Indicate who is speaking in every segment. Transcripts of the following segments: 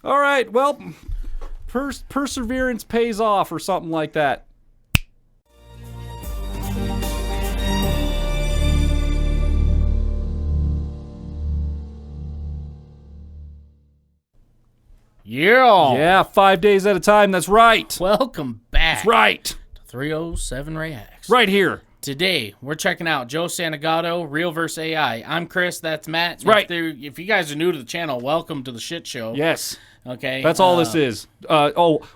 Speaker 1: All right, well, perseverance pays off or something like that. Yeah, 5 days at a time. That's right.
Speaker 2: Welcome back.
Speaker 1: That's right.
Speaker 2: To 307 Reacts.
Speaker 1: Right here.
Speaker 2: Today, we're checking out Joe Santagato, Real vs. AI. I'm Chris. That's Matt.
Speaker 1: That's right.
Speaker 2: If you guys are new to the channel, welcome to the shit show.
Speaker 1: Yes.
Speaker 2: Okay.
Speaker 1: That's all this is.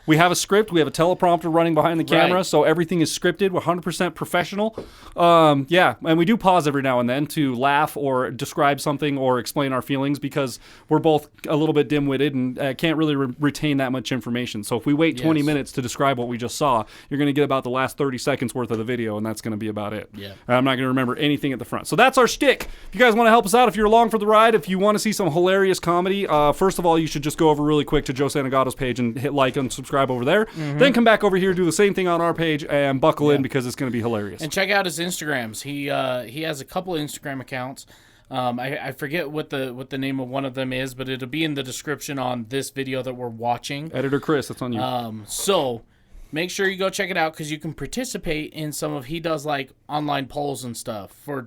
Speaker 1: We have a script. We have a teleprompter running behind the camera,
Speaker 2: Right.
Speaker 1: so everything is scripted. We're 100% professional. Yeah, and we do pause every now and then to laugh or describe something or explain our feelings because we're both a little bit dim-witted and can't really retain that much information. So if we wait 20 minutes to describe what we just saw, you're going to get about the last 30 seconds worth of the video, and that's going to be about it.
Speaker 2: Yeah.
Speaker 1: I'm not going to remember anything at the front. So that's our shtick. If you guys want to help us out, if you're along for the ride, if you want to see some hilarious comedy, first of all, you should just go over really quick to Joe Santagato's page and hit like and subscribe over there. Then come back over here, do the same thing on our page, and buckle in because it's going to be hilarious.
Speaker 2: And check out his Instagrams. He has a couple of Instagram accounts. I forget what the name of one of them is, but it'll be in the description on this video that we're watching.
Speaker 1: Editor Chris, that's on you.
Speaker 2: So make sure you go check it out because you can participate in he does like online polls and stuff for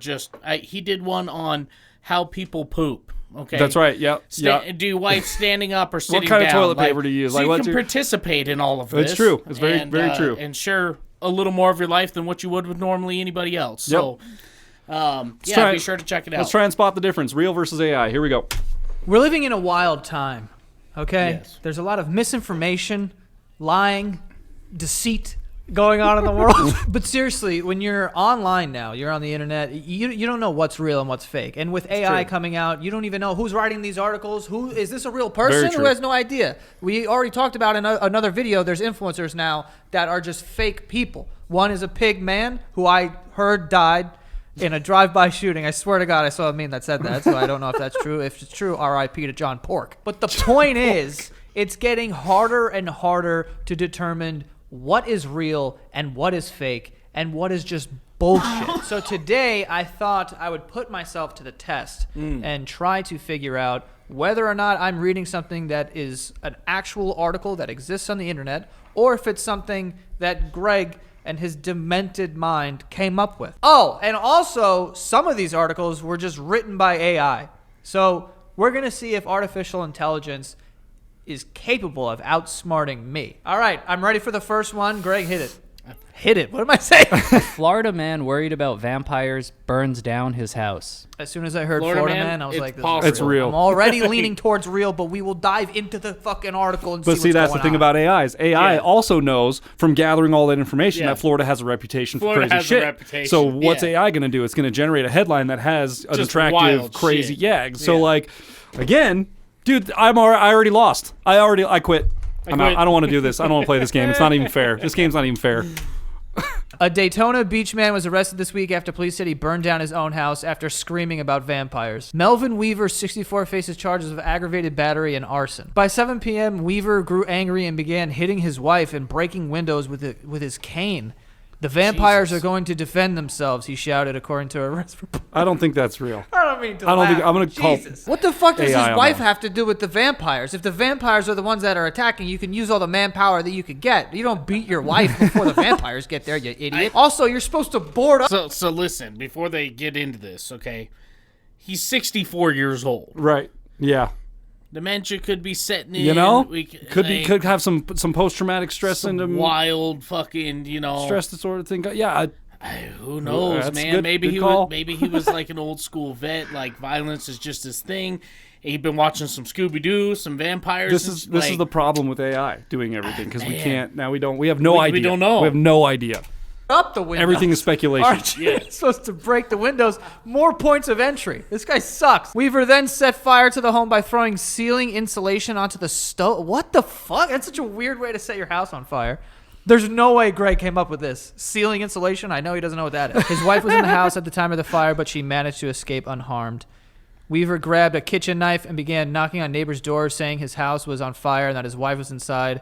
Speaker 2: he did one on how people poop. Okay,
Speaker 1: That's right. Yep.
Speaker 2: Do you wife standing up or sitting
Speaker 1: What
Speaker 2: down?
Speaker 1: kind of toilet paper do you use?
Speaker 2: So
Speaker 1: Like,
Speaker 2: you can participate in all of this.
Speaker 1: It's true. It's very true.
Speaker 2: And share a little more of your life than what you would with normally anybody else. So, be sure to check it out.
Speaker 1: Let's try and spot the difference. Real versus AI. Here we go.
Speaker 3: We're living in a wild time, okay?
Speaker 2: Yes.
Speaker 3: There's a lot of misinformation, lying, deceit going on in the world. But seriously, when you're online now, you're on the internet, you don't know what's real and what's fake. And with AI coming out, you don't even know who's writing these articles. Who is this a real person? Who has no idea? We already talked about in another video, there's influencers now that are just fake people. One is a pig man who I heard died in a drive-by shooting. I swear to God, I saw a meme that said that, so I don't know if that's true. If it's true, R.I.P. to John Pork. But the point is, it's getting harder and harder to determine what is real and what is fake and what is just bullshit. So today, I thought I would put myself to the test and try to figure out whether or not I'm reading something that is an actual article that exists on the internet or if it's something that Greg and his demented mind came up with. Oh, and also, some of these articles were just written by AI. So we're going to see if artificial intelligence is capable of outsmarting me. All right, I'm ready for the first one. Greg, hit it. Hit it. What am I saying?
Speaker 4: Florida man worried about vampires burns down his house.
Speaker 3: As soon as I heard Florida man, I was like,
Speaker 1: It's real.
Speaker 3: I'm already leaning towards real, but we will dive into the fucking article and see what's
Speaker 1: But see, that's
Speaker 3: going
Speaker 1: the thing
Speaker 3: on.
Speaker 1: about AI is AI also knows from gathering all that information that Florida has a reputation for crazy shit. So what's AI going to do? It's going to generate a headline that has an attractive, crazy, So like, again, dude, I already lost. I quit. I'm out. I don't want to do this. I don't want to play this game. It's not even fair. This game's not even fair.
Speaker 3: A Daytona Beach man was arrested this week after police said he burned down his own house after screaming about vampires. Melvin Weaver, 64, faces charges of aggravated battery and arson. By 7 p.m., Weaver grew angry and began hitting his wife and breaking windows with his cane. The vampires are going to defend themselves, he shouted, according to arrest report.
Speaker 1: I don't think that's real.
Speaker 3: I don't mean to
Speaker 1: I don't
Speaker 3: laugh.
Speaker 1: think I'm going to call.
Speaker 3: What the fuck does
Speaker 1: AI
Speaker 3: his
Speaker 1: on
Speaker 3: wife
Speaker 1: that.
Speaker 3: have to do with the vampires? If the vampires are the ones that are attacking, you can use all the manpower that you could get. You don't beat your wife before the vampires get there, you idiot. Also, you're supposed to board up.
Speaker 2: So listen, before they get into this, okay? He's 64 years old.
Speaker 1: Right. Yeah.
Speaker 2: Dementia could be setting in.
Speaker 1: You know,
Speaker 2: could
Speaker 1: could have some post-traumatic stress
Speaker 2: some
Speaker 1: into
Speaker 2: wild fucking
Speaker 1: stress disorder thing. Yeah.
Speaker 2: Who knows,
Speaker 1: that's
Speaker 2: man?
Speaker 1: good-
Speaker 2: maybe
Speaker 1: good
Speaker 2: he was like an old school vet. Like violence is just his thing. He'd been watching some Scooby Doo, some vampires.
Speaker 1: This is the problem with AI doing everything because we can't now. We have no idea.
Speaker 2: We don't know.
Speaker 1: We have no idea.
Speaker 3: Up the windows.
Speaker 1: Everything is speculation.
Speaker 3: Aren't you supposed to break the windows? More points of entry. This guy sucks. Weaver then set fire to the home by throwing ceiling insulation onto the stove. What the fuck? That's such a weird way to set your house on fire. There's no way Greg came up with this. Ceiling insulation? I know he doesn't know what that is. His wife was in the house at the time of the fire, but she managed to escape unharmed. Weaver grabbed a kitchen knife and began knocking on neighbors' doors, saying his house was on fire and that his wife was inside.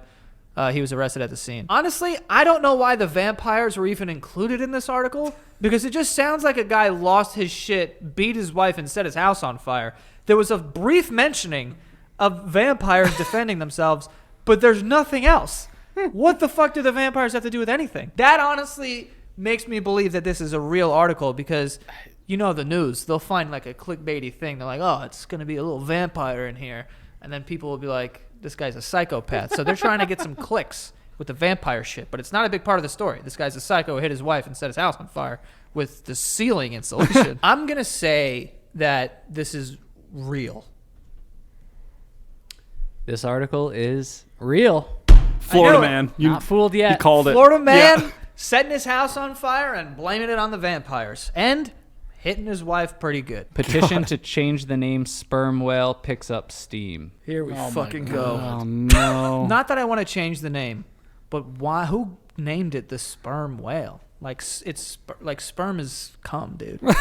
Speaker 3: He was arrested at the scene. Honestly, I don't know why the vampires were even included in this article, because it just sounds like a guy lost his shit, beat his wife, and set his house on fire. There was a brief mentioning of vampires defending themselves, but there's nothing else. What the fuck do the vampires have to do with anything? That honestly makes me believe that this is a real article because, you know, the news, they'll find like a clickbaity thing. They're like, oh, it's going to be a little vampire in here. And then people will be like, this guy's a psychopath. So they're trying to get some clicks with the vampire shit, but it's not a big part of the story. This guy's a psycho who hit his wife and set his house on fire with the ceiling insulation. I'm going to say that this is real.
Speaker 4: This article is real.
Speaker 1: Florida man. You
Speaker 4: not fooled yet.
Speaker 1: He called it.
Speaker 3: Florida man setting his house on fire and blaming it on the vampires. And hitting his wife pretty good.
Speaker 4: Petition to change the name Sperm Whale picks up steam.
Speaker 3: Here we fucking go.
Speaker 1: Oh, no.
Speaker 3: Not that I want to change the name, but why? Who named it the Sperm Whale? Like it's like sperm is cum, dude. What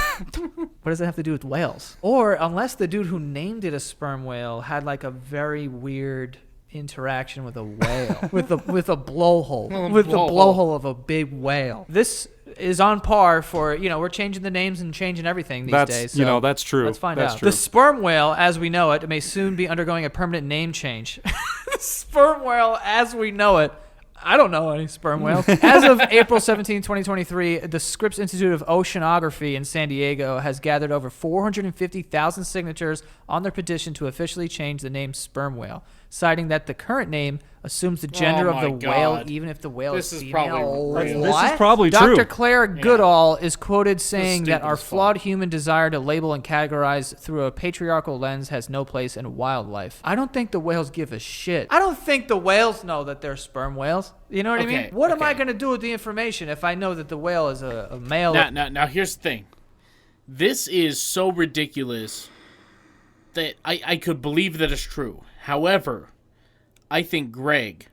Speaker 3: does it have to do with whales? Or unless the dude who named it a sperm whale had like a very weird interaction with a whale, with a blowhole, with the blowhole of a big whale. This is on par for, you know, we're changing the names and changing everything these days. So
Speaker 1: you know, that's true.
Speaker 3: Let's find
Speaker 1: that's
Speaker 3: out.
Speaker 1: True.
Speaker 3: The sperm whale, as we know it, may soon be undergoing a permanent name change. The sperm whale, as we know it. I don't know any sperm whales. As of April 17, 2023, the Scripps Institute of Oceanography in San Diego has gathered over 450,000 signatures on their petition to officially change the name sperm whale, citing that the current name assumes the gender of the whale, even if the whale is female.
Speaker 2: Probably real.
Speaker 1: This is probably true.
Speaker 3: Dr. Claire Goodall is quoted saying that our flawed human desire to label and categorize through a patriarchal lens has no place in wildlife. I don't think the whales give a shit. I don't think the whales know that they're sperm whales. You know what I mean? What am I going to do with the information if I know that the whale is a male?
Speaker 2: Now, here's the thing. This is so ridiculous that I could believe that it's true. However, I think Greg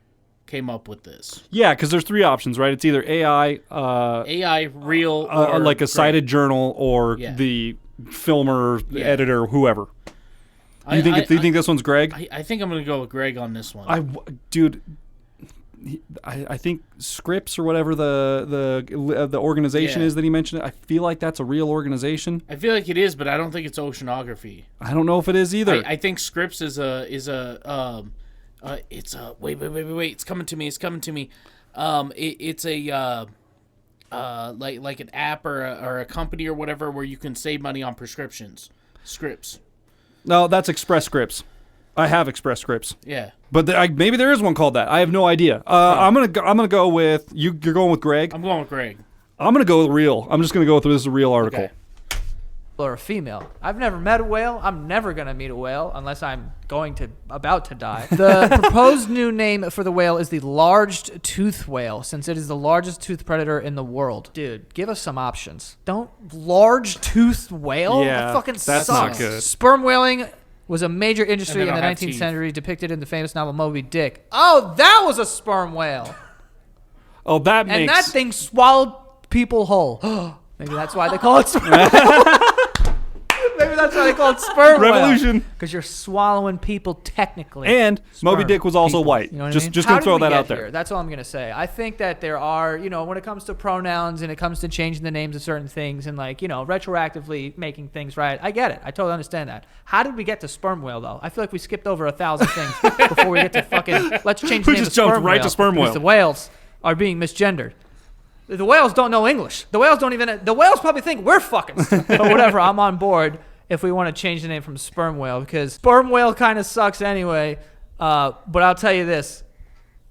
Speaker 2: came up with this.
Speaker 1: Yeah, because there's three options, right? It's either AI,
Speaker 2: real, or
Speaker 1: like a
Speaker 2: Greg.
Speaker 1: Cited journal, or the filmer, editor, whoever. You think this one's Greg?
Speaker 2: I think I'm going to go with Greg on this one.
Speaker 1: I think Scripps or whatever the organization is that he mentioned. I feel like that's a real organization.
Speaker 2: I feel like it is, but I don't think it's oceanography.
Speaker 1: I don't know if it is either.
Speaker 2: I think Scripps is wait. It's coming to me. It's a like an app or a company or whatever where you can save money on prescriptions. Scripps.
Speaker 1: No, that's Express Scripts. I have Express Scripts.
Speaker 2: Yeah.
Speaker 1: But maybe there is one called that. I have no idea. I'm gonna go with you. You're going with Greg.
Speaker 2: I'm going with Greg.
Speaker 1: I'm gonna go with real. I'm just gonna go with this is a real article.
Speaker 2: Okay.
Speaker 3: Or a female. I've never met a whale. I'm never gonna meet a whale unless I'm about to die. The proposed new name for the whale is the larged tooth whale, since it is the largest tooth predator in the world. Dude, give us some options. Don't large toothed whale.
Speaker 1: Yeah,
Speaker 3: that fucking
Speaker 1: that's
Speaker 3: sucks.
Speaker 1: not good.
Speaker 3: Sperm whaling was a major industry in the 19th century, depicted in the famous novel Moby Dick. Oh, that was a sperm whale.
Speaker 1: Oh, that
Speaker 3: and
Speaker 1: makes...
Speaker 3: that thing swallowed people whole. Maybe that's why they call it sperm. Maybe that's why they call it sperm
Speaker 1: revolution.
Speaker 3: Because you're swallowing people technically.
Speaker 1: And Moby Dick was also white.
Speaker 3: You know what
Speaker 1: just
Speaker 3: I mean?
Speaker 1: Just gonna throw that out there.
Speaker 3: That's all I'm gonna say. I think that there are, when it comes to pronouns and it comes to changing the names of certain things and retroactively making things right. I get it. I totally understand that. How did we get to sperm whale though? I feel like we skipped over 1,000 things before we get to fucking. Let's change the name of sperm whale. We just jumped right to sperm whale. Because the whales are being misgendered. The whales don't know English. The whales probably think we're fucking. But whatever. I'm on board if we want to change the name from sperm whale, because sperm whale kind of sucks anyway. But I'll tell you this.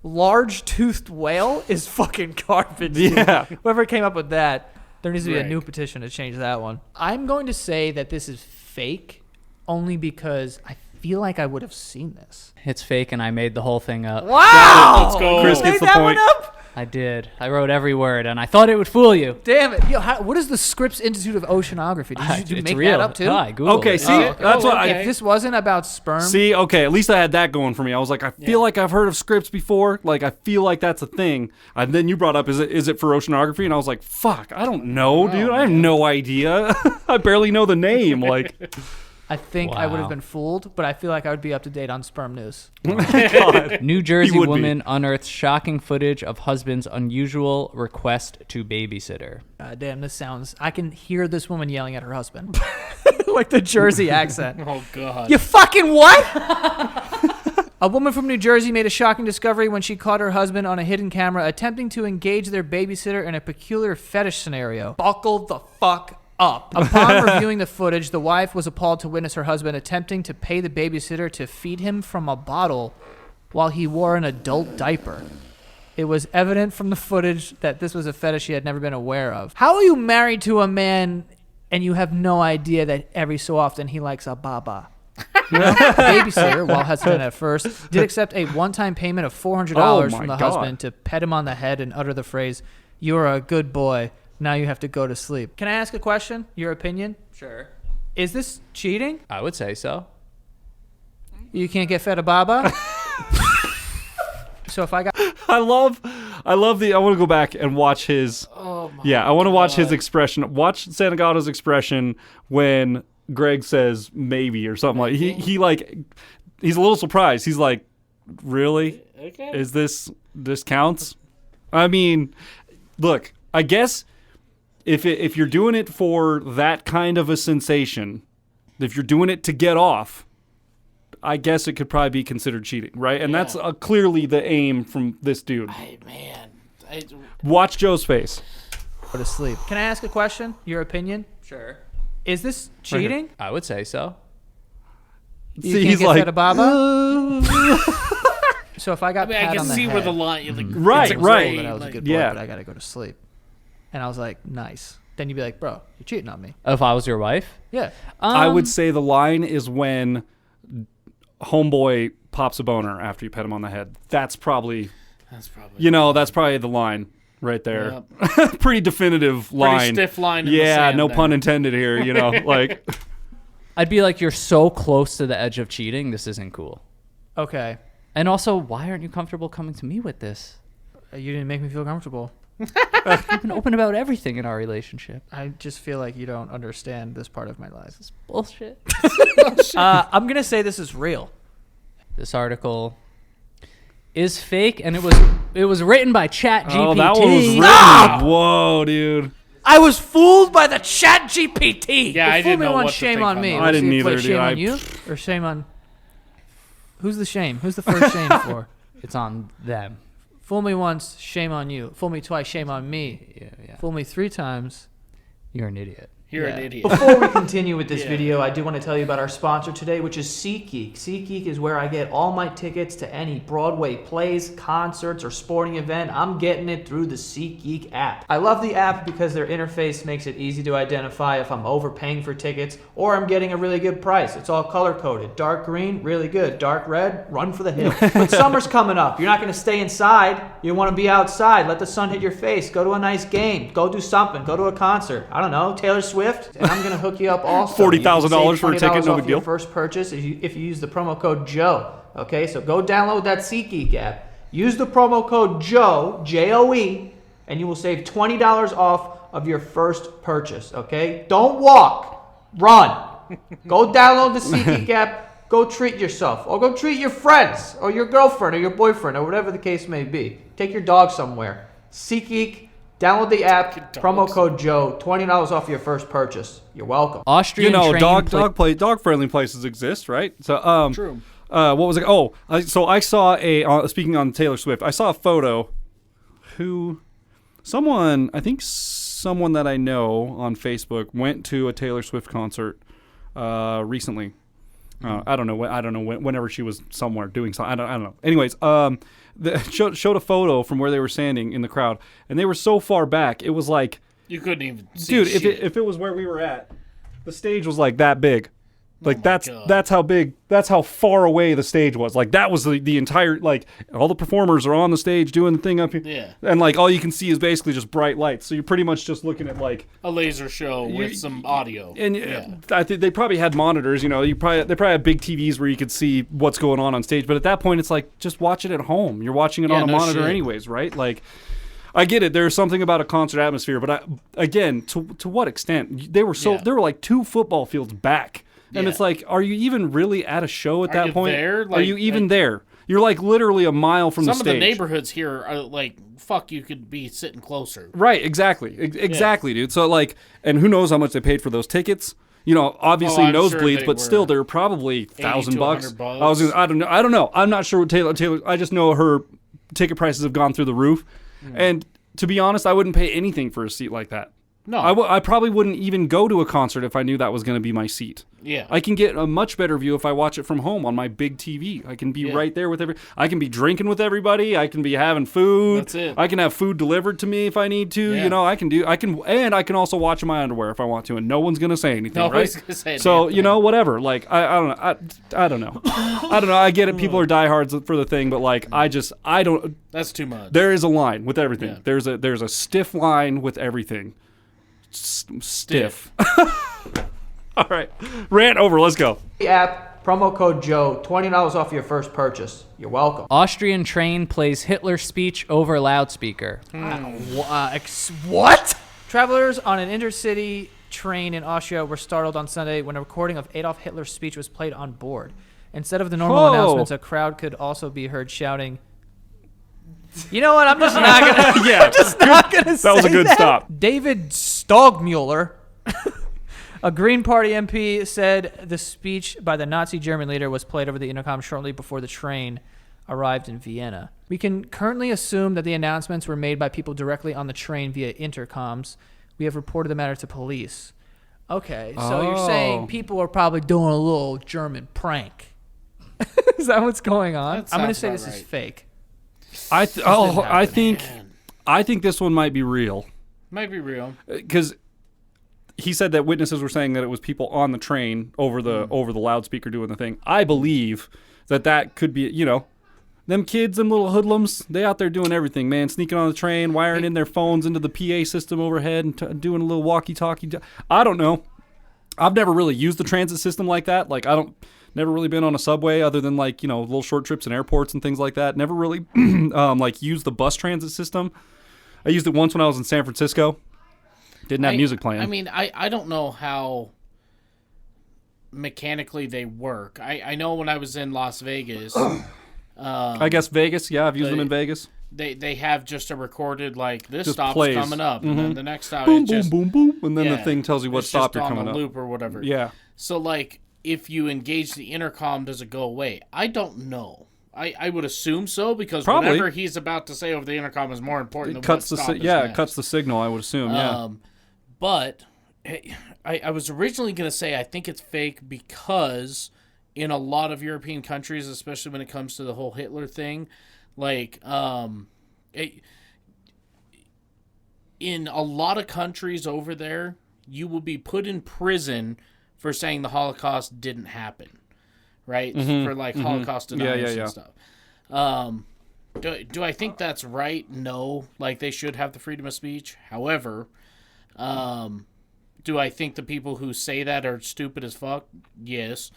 Speaker 3: Large-toothed whale is fucking garbage.
Speaker 1: Yeah.
Speaker 3: Whoever came up with that, there needs to be a new petition to change that one. I'm going to say that this is fake only because I feel like I would have seen this.
Speaker 4: It's fake, and I made the whole thing up.
Speaker 3: Wow!
Speaker 2: Let's go.
Speaker 1: Chris gets the point.
Speaker 4: I did. I wrote every word, and I thought it would fool you.
Speaker 3: Damn it. What is the Scripps Institute of Oceanography? Did you make
Speaker 4: real.
Speaker 3: that up, too?
Speaker 4: No, I Googled
Speaker 1: Okay,
Speaker 4: it.
Speaker 1: see, that's what
Speaker 3: If this wasn't about sperm...
Speaker 1: See, okay, at least I had that going for me. I was like, I feel like I've heard of Scripps before. Like, I feel like that's a thing. And then you brought up, is it for oceanography? And I was like, fuck, I don't know, dude. I have no idea. I barely know the name. Like...
Speaker 3: I think I would have been fooled, but I feel like I would be up to date on sperm news.
Speaker 4: New Jersey woman unearths shocking footage of husband's unusual request to babysitter.
Speaker 3: Damn, this sounds... I can hear this woman yelling at her husband. Like the Jersey accent.
Speaker 2: Oh, God.
Speaker 3: You fucking what? A woman from New Jersey made a shocking discovery when she caught her husband on a hidden camera attempting to engage their babysitter in a peculiar fetish scenario. Buckle the fuck up. Upon reviewing the footage, the wife was appalled to witness her husband attempting to pay the babysitter to feed him from a bottle while he wore an adult diaper. It was evident from the footage that this was a fetish she had never been aware of. How are you married to a man and you have no idea that every so often he likes a baba? The babysitter, while hesitant at first, did accept a one-time payment of $400 from the husband to pet him on the head and utter the phrase, "You're a good boy. Now you have to go to sleep." Can I ask a question? Your opinion?
Speaker 4: Sure.
Speaker 3: Is this cheating?
Speaker 4: I would say so.
Speaker 3: You can't get fed a baba? So if I got...
Speaker 1: I love I want to go back and watch his...
Speaker 2: Oh, my
Speaker 1: Yeah, I want to watch his expression. Watch Santagato's expression when Greg says maybe or something like he like he's a little surprised. He's like, "Really?
Speaker 2: Okay.
Speaker 1: Is this counts?" I mean, look, I guess if you're doing it for that kind of a sensation, if you're doing it to get off, I guess it could probably be considered cheating, right? And that's clearly the aim from this dude. Watch Joe's face.
Speaker 3: Go to sleep. Can I ask a question? Your opinion?
Speaker 4: Sure.
Speaker 3: Is this cheating?
Speaker 4: I would say so.
Speaker 3: You can't get fed a baba? So if I got pat
Speaker 2: I
Speaker 3: on
Speaker 2: can
Speaker 3: the
Speaker 2: see
Speaker 3: head,
Speaker 2: where the line... Like,
Speaker 1: Right.
Speaker 3: that I was a good boy,
Speaker 1: Yeah.
Speaker 3: but I got to go to sleep. And I was like, nice. Then you'd be like, bro, you're cheating on me.
Speaker 4: If I was your wife?
Speaker 3: Yeah.
Speaker 1: I would say the line is when homeboy pops a boner after you pet him on the head. That's probably that's probably the line right there. Yep. Pretty definitive line.
Speaker 2: Pretty stiff line in the
Speaker 1: Yeah,
Speaker 2: sand
Speaker 1: no
Speaker 2: there.
Speaker 1: pun intended here, like...
Speaker 4: I'd be like, you're so close to the edge of cheating, this isn't cool.
Speaker 3: Okay.
Speaker 4: And also, why aren't you comfortable coming to me with this?
Speaker 3: You didn't make me feel comfortable.
Speaker 4: You've been open about everything in our relationship.
Speaker 3: I just feel like you don't understand this part of my life.
Speaker 4: This is bullshit.
Speaker 3: I'm going to say this is real.
Speaker 4: This article is fake, and it was written by ChatGPT.
Speaker 1: Oh, that one was written. Whoa, dude.
Speaker 3: I was fooled by the Chat GPT.
Speaker 2: Yeah, I didn't know what to
Speaker 3: shame
Speaker 2: think
Speaker 3: on
Speaker 2: on
Speaker 3: me.
Speaker 2: that.
Speaker 1: I didn't either,
Speaker 3: Shame
Speaker 1: dude.
Speaker 3: on you or shame on... Who's the shame? Who's the first shame for?
Speaker 4: It's on them.
Speaker 3: Fool me once, shame on you. Fool me twice, shame on me.
Speaker 4: Yeah.
Speaker 3: Fool me 3 times.
Speaker 4: You're an idiot.
Speaker 2: You're
Speaker 3: Yeah.
Speaker 2: an idiot.
Speaker 3: Before we continue with this video, I do want to tell you about our sponsor today, which is SeatGeek. SeatGeek is where I get all my tickets to any Broadway plays, concerts, or sporting event. I'm getting it through the SeatGeek app. I love the app because their interface makes it easy to identify if I'm overpaying for tickets or I'm getting a really good price. It's all color-coded. Dark green, really good. Dark red, run for the hills. But summer's coming up. You're not going to stay inside. You want to be outside. Let the sun hit your face. Go to a nice game. Go do something. Go to a concert. I don't know, Taylor Swift. And I'm going to hook you up also.
Speaker 1: $40,000 for a ticket, no big deal.
Speaker 3: Your first purchase if you use the promo code Joe. Okay, so go download that SeatGeek app. Use the promo code Joe, J-O-E, and you will save $20 off of your first purchase. Okay, don't walk, run. Go download the SeatGeek app. Go treat yourself, or go treat your friends, or your girlfriend, or your boyfriend, or whatever the case may be. Take your dog somewhere. SeatGeek. Download the app, promo code Joe, $20 off your first purchase. You're welcome.
Speaker 4: Austrian
Speaker 1: dog-friendly places exist, right? So,
Speaker 2: True.
Speaker 1: What was it? Oh, so I saw speaking on Taylor Swift, I saw a photo. Someone that I know on Facebook went to a Taylor Swift concert recently. I don't know whenever she was somewhere doing something. I don't know. Anyways, showed a photo from where they were standing in the crowd, and they were so far back. It was like
Speaker 2: You couldn't even see
Speaker 1: dude, if it was where we were at, the stage was like that big. Like
Speaker 2: God.
Speaker 1: that's how big, that's how far away the stage was. Like that was the entire, like all the performers are on the stage doing the thing up here.
Speaker 2: Yeah.
Speaker 1: And like all you can see is basically just bright lights. So you're pretty much just looking at like
Speaker 2: a laser show with some audio.
Speaker 1: And I think they probably had monitors, they probably have big TVs where you could see what's going on stage. But at that point it's like, just watch it at home. You're watching it on a monitor anyways, right? Like, I get it. There's something about a concert atmosphere, but again, to what extent? They were like 2 football fields back. And it's like, are you even really at a show at that point?
Speaker 2: There?
Speaker 1: Are you even there? You're like literally a mile from the stage.
Speaker 2: Some of the neighborhoods here are like, fuck, you could be sitting closer.
Speaker 1: Right, exactly. Exactly, dude. So like, and who knows how much they paid for those tickets. Obviously nosebleeds,
Speaker 2: sure
Speaker 1: but still, they're probably $1,000.
Speaker 2: $100.
Speaker 1: I don't know. I'm not sure what Taylor. I just know her ticket prices have gone through the roof, and to be honest, I wouldn't pay anything for a seat like that.
Speaker 2: No,
Speaker 1: I probably wouldn't even go to a concert if I knew that was going to be my seat.
Speaker 2: Yeah,
Speaker 1: I can get a much better view if I watch it from home on my big TV. I can be right there with I can be drinking with everybody. I can be having food.
Speaker 2: That's it.
Speaker 1: I can have food delivered to me if I need to.
Speaker 2: Yeah.
Speaker 1: I can also watch in my underwear if I want to, and no one's going to say anything.
Speaker 2: Nobody's
Speaker 1: right?
Speaker 2: gonna say
Speaker 1: so
Speaker 2: anything.
Speaker 1: whatever. Like I don't know. I don't know. I don't know. I get it. People are diehards for the thing, but like I don't.
Speaker 2: That's too much.
Speaker 1: There is a line with everything.
Speaker 2: Yeah.
Speaker 1: There's a stiff line with everything. Stiff. All right. Rant over. Let's go.
Speaker 3: The app, promo code Joe, $20 off your first purchase. You're welcome.
Speaker 4: Austrian train plays Hitler speech over loudspeaker.
Speaker 3: What? Travelers on an intercity train in Austria were startled on Sunday when a recording of Adolf Hitler's speech was played on board. Instead of the normal announcements, a crowd could also be heard shouting, "You know what? I'm just not gonna. I'm just not gonna say
Speaker 1: that was a good stop."
Speaker 3: David Stogmuller, a Green Party MP, said the speech by the Nazi German leader was played over the intercom shortly before the train arrived in Vienna. We can currently assume that the announcements were made by people directly on the train via intercoms. We have reported the matter to police. Okay, so you're saying people are probably doing a little German prank. Is that what's going on? I'm going to say this is fake.
Speaker 1: I think this one might be real.
Speaker 2: Might be real.
Speaker 1: Because he said that witnesses were saying that it was people on the train over the loudspeaker doing the thing. I believe that could be, them kids, them little hoodlums, they out there doing everything, man. Sneaking on the train, wiring in their phones into the PA system overhead and doing a little walkie-talkie. I don't know. I've never really used the transit system like that. Like, never really been on a subway other than like, little short trips in airports and things like that. Never really used the bus transit system. I used it once when I was in San Francisco. Didn't have music playing.
Speaker 2: I mean, I don't know how mechanically they work. I know when I was in Las Vegas.
Speaker 1: I guess Vegas. Yeah, I've used them in Vegas.
Speaker 2: They have just a recorded, like, this
Speaker 1: just
Speaker 2: stop's
Speaker 1: plays.
Speaker 2: coming up, and then the next stop
Speaker 1: boom,
Speaker 2: is just...
Speaker 1: boom, boom, boom, and then the thing tells you what stop you're coming
Speaker 2: on
Speaker 1: up.
Speaker 2: a loop or whatever.
Speaker 1: Yeah.
Speaker 2: So, like, if you engage the intercom, does it go away? I don't know. I would assume so, because whatever he's about to say over the intercom is more important than what stop is next.
Speaker 1: It cuts the signal, I would assume, yeah.
Speaker 2: But I was originally going to say I think it's fake because in a lot of European countries, especially when it comes to the whole Hitler thing, like, in a lot of countries over there, you will be put in prison for saying the Holocaust didn't happen, right? For like Holocaust deniers and stuff. Do I think that's right? No. Like, they should have the freedom of speech. However, do I think the people who say that are stupid as fuck? Yes.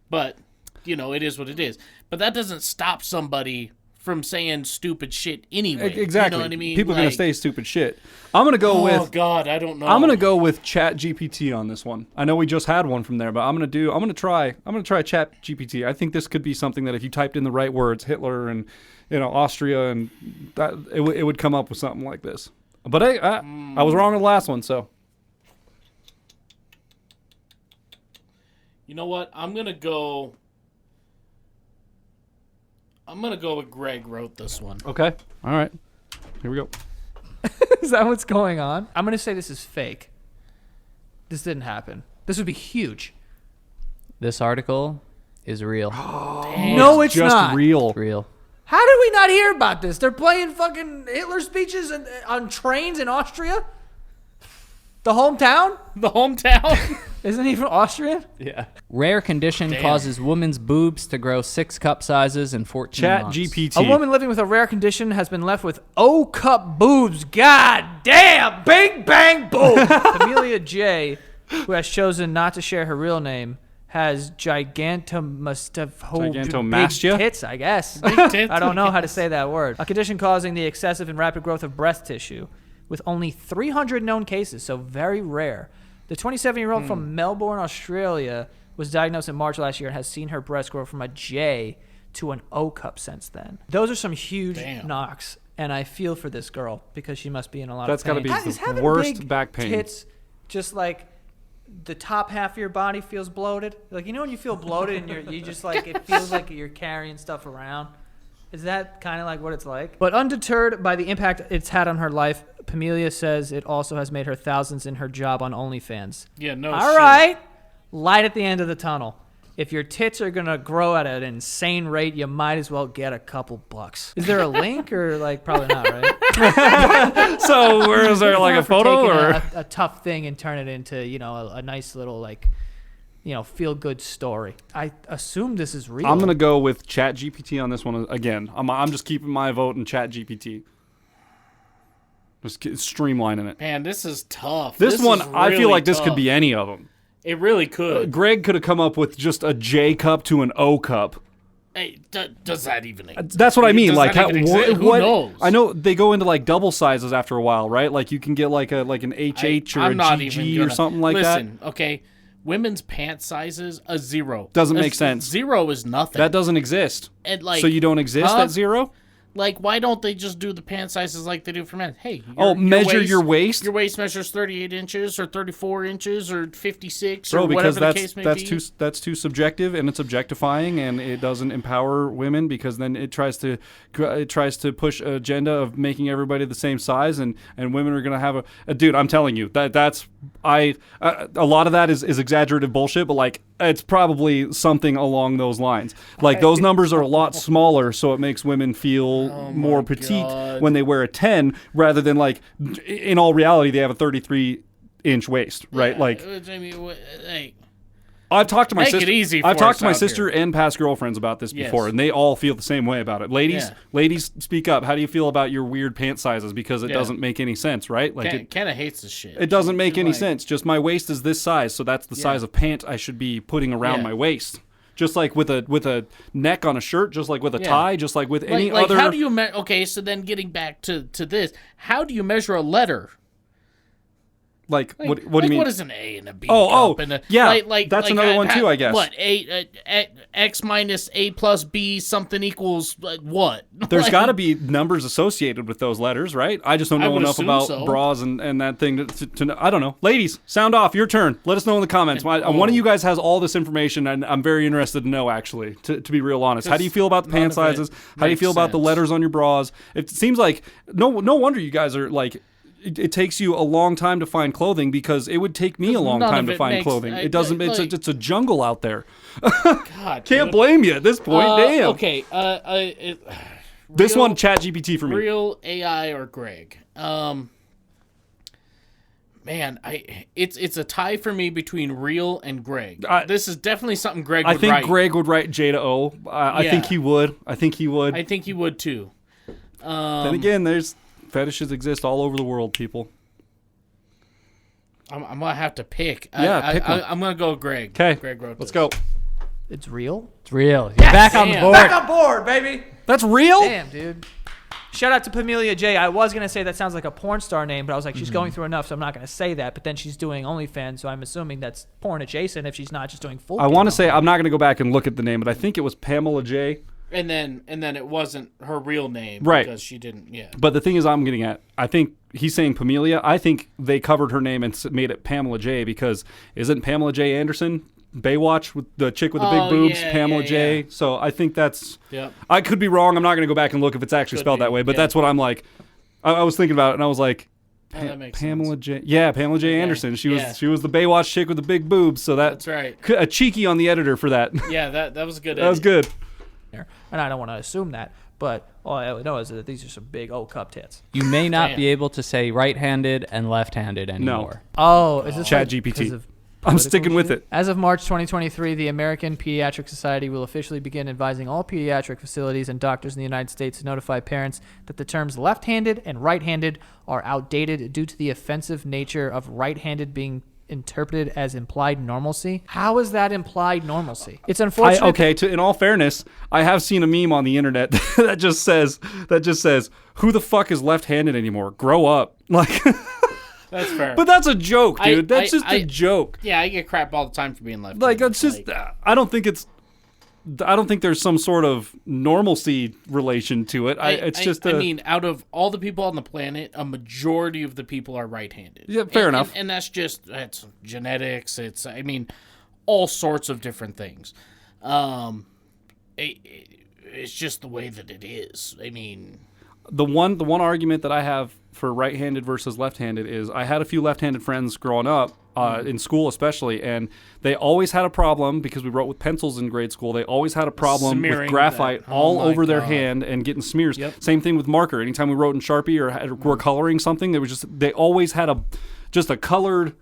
Speaker 2: But, it is what it is. But that doesn't stop somebody from saying stupid shit anyway.
Speaker 1: Exactly.
Speaker 2: You know what I mean?
Speaker 1: People are going to say stupid shit. I'm going to go with...
Speaker 2: Oh, God, I don't know.
Speaker 1: I'm going to go with Chat GPT on this one. I know we just had one from there, but I'm going to try Chat GPT. I think this could be something that if you typed in the right words, Hitler and, Austria, and that it would come up with something like this. But I was wrong on the last one, so...
Speaker 2: You know what? I'm going to go with Greg wrote this one.
Speaker 1: Okay. All right. Here we go.
Speaker 3: Is that what's going on? I'm going to say this is fake. This didn't happen. This would be huge.
Speaker 4: This article is real.
Speaker 3: No, it's
Speaker 1: just
Speaker 3: not.
Speaker 1: real.
Speaker 4: It's real.
Speaker 3: How did we not hear about this? They're playing fucking Hitler speeches on trains in Austria? The hometown?
Speaker 2: The hometown?
Speaker 3: Isn't he from Austrian?
Speaker 4: Yeah. Rare condition causes woman's boobs to grow 6 cup sizes in 14
Speaker 1: Chat
Speaker 4: months.
Speaker 1: GPT.
Speaker 3: A woman living with a rare condition has been left with O-cup boobs. God damn! Bing bang boom! Amelia J., who has chosen not to share her real name, has gigantomastia? Big tits, I guess.
Speaker 2: Big tits?
Speaker 3: I don't know how to say that word. A condition causing the excessive and rapid growth of breast tissue, with only 300 known cases, so very rare. The 27-year-old from Melbourne, Australia, was diagnosed in March last year and has seen her breast grow from a J to an O cup since then. Those are some huge knocks, and I feel for this girl because she must be in a lot of pain.
Speaker 1: That's got to be the worst back pain.
Speaker 3: Tits, just like the top half of your body feels bloated? Like, you know when you feel bloated and you just like, it feels like you're carrying stuff around? Is that kind of like what it's like? But undeterred by the impact it's had on her life, Pamelia says it also has made her thousands in her job on OnlyFans.
Speaker 2: Yeah, no
Speaker 3: All
Speaker 2: shit.
Speaker 3: right. Light at the end of the tunnel. If your tits are going to grow at an insane rate, you might as well get a couple bucks. Is there a link or like probably not, right?
Speaker 1: So where is there like a photo or
Speaker 3: a tough thing and turn it into, you know, a nice little like, you know, feel good story. I assume this is real.
Speaker 1: I'm going to go with ChatGPT on this one again. I'm just keeping my vote in ChatGPT. Just streamlining it.
Speaker 2: Man, this is tough.
Speaker 1: This one,
Speaker 2: really
Speaker 1: I feel like
Speaker 2: tough.
Speaker 1: this could be any of them.
Speaker 2: It really could.
Speaker 1: Greg could have come up with just a J cup to an O cup.
Speaker 2: Hey, does that even exist?
Speaker 1: That's what I mean. Like,
Speaker 2: who knows?
Speaker 1: I know they go into like double sizes after a while, right? Like you can get like an HH or a GG or something like that.
Speaker 2: Listen, okay, women's pant sizes, a 0
Speaker 1: doesn't make sense.
Speaker 2: 0 is nothing.
Speaker 1: That doesn't exist.
Speaker 2: And like,
Speaker 1: so you don't exist at 0?
Speaker 2: Like, why don't they just do the pant sizes like they do for men? Hey,
Speaker 1: measure your waist.
Speaker 2: Your waist measures 38 inches or 34 inches or 56
Speaker 1: Bro,
Speaker 2: or whatever the case may be.
Speaker 1: That's too subjective and it's objectifying and it doesn't empower women because then it tries to push an agenda of making everybody the same size and women are gonna have a dude. I'm telling you that's a lot of that is exaggerative bullshit, but like it's probably something along those lines. Like those numbers are a lot smaller, so it makes women feel more petite when they wear a 10 rather than like in all reality they have a 33-inch waist, right?
Speaker 2: Yeah,
Speaker 1: like
Speaker 2: I mean, hey,
Speaker 1: I've talked to my sister.
Speaker 2: Make it easy for
Speaker 1: I've talked
Speaker 2: us
Speaker 1: to my
Speaker 2: out
Speaker 1: sister
Speaker 2: here.
Speaker 1: and past girlfriends about this before,
Speaker 2: Yes.
Speaker 1: and they all feel the same way about it. Ladies, speak up. How do you feel about your weird pant sizes? Because it doesn't make any sense, right? Like it
Speaker 2: Kenna hates this shit.
Speaker 1: It doesn't make any sense. Just my waist is this size, so that's the size of pant I should be putting around my waist. Just like with a neck on a shirt, just like with a tie, just like with any other.
Speaker 2: How do you okay? So then, getting back to this, how do you measure a letter?
Speaker 1: Like what do you mean?
Speaker 2: What is an A and a B?
Speaker 1: Yeah, that's another one too, I guess.
Speaker 2: What X minus A plus B something equals what?
Speaker 1: There's got to be numbers associated with those letters, right? I just don't know enough about bras and that thing to know. I don't know. Ladies, sound off. Your turn. Let us know in the comments. One of you guys has all this information, and I'm very interested to know, actually, to be real honest. How do you feel about the pant sizes? How do you feel about the letters on your bras? It seems like no wonder you guys are like... It takes you a long time to find clothing because it would take me a long time to find clothing. It doesn't. It's a jungle out there.
Speaker 2: God,
Speaker 1: can't blame you at this point. Damn.
Speaker 2: Okay.
Speaker 1: This one, ChatGPT for me.
Speaker 2: Real AI or Greg? Man, it's a tie for me between real and Greg. This is definitely something Greg would write.
Speaker 1: I think Greg would write J to O. I think he would. I think he would
Speaker 2: too.
Speaker 1: Then again, there's fetishes exist all over the world, people.
Speaker 2: I'm gonna have to pick.
Speaker 1: Pick one.
Speaker 2: I'm gonna go with Greg.
Speaker 1: Okay,
Speaker 2: Greg wrote
Speaker 1: let's
Speaker 2: this.
Speaker 1: go.
Speaker 3: It's real?
Speaker 4: It's real. You're back on board.
Speaker 3: Back on board, baby.
Speaker 1: That's real?
Speaker 3: Damn, dude. Shout out to Pamelia J. I was going to say that sounds like a porn star name, but I was like, she's going through enough, so I'm not going to say that. But then she's doing OnlyFans, so I'm assuming that's porn adjacent if she's not just doing full.
Speaker 1: I want to say, I'm not going to go back and look at the name, but I think it was Pamela J.
Speaker 2: And then it wasn't her real name,
Speaker 1: right?
Speaker 2: Because she didn't. Yeah.
Speaker 1: But the thing is, I'm getting at, I think he's saying Pamelia. I think they covered her name and made it Pamela J. Because isn't Pamela J. Anderson Baywatch with the chick with the big boobs, Pamela J. So I think that's.
Speaker 2: Yeah.
Speaker 1: I could be wrong. I'm not going to go back and look if it's actually spelled that way. But that's what I'm like. I was thinking about it and I was like, Pamela J. Yeah, Pamela J. Anderson. She was the Baywatch chick with the big boobs. So that's
Speaker 2: right.
Speaker 1: A cheeky on the editor for that.
Speaker 2: Yeah, that was good.
Speaker 1: That was good.
Speaker 3: And I don't want to assume that, but all I know is that these are some big old cup tits.
Speaker 4: You may not be able to say right-handed and left-handed anymore.
Speaker 3: No. Oh, is this
Speaker 1: ChatGPT? I'm sticking with it.
Speaker 3: As of March 2023, the American Pediatric Society will officially begin advising all pediatric facilities and doctors in the United States to notify parents that the terms left-handed and right-handed are outdated due to the offensive nature of right-handed being interpreted as implied normalcy. How is that implied normalcy? It's unfortunate.
Speaker 1: In all fairness, I have seen a meme on the internet that just says, "Who the fuck is left-handed anymore? Grow up!" Like,
Speaker 2: that's fair.
Speaker 1: But that's a joke, dude. That's just a joke.
Speaker 2: Yeah, I get crap all the time for being left-handed.
Speaker 1: Like, that's just. I don't think it's. I don't think there's some sort of normalcy relation to it. I
Speaker 2: mean, out of all the people on the planet, a majority of the people are right-handed.
Speaker 1: Yeah, fair enough.
Speaker 2: And that's genetics. It's all sorts of different things. It's just the way that it is. I mean,
Speaker 1: the one argument that I have for right-handed versus left-handed is I had a few left-handed friends growing up, in school especially, and they always had a problem because we wrote with pencils in grade school. They always had a problem with graphite all over their hand and getting smears. Yep. Same thing with marker. Anytime we wrote in Sharpie or were coloring something, they always had a colored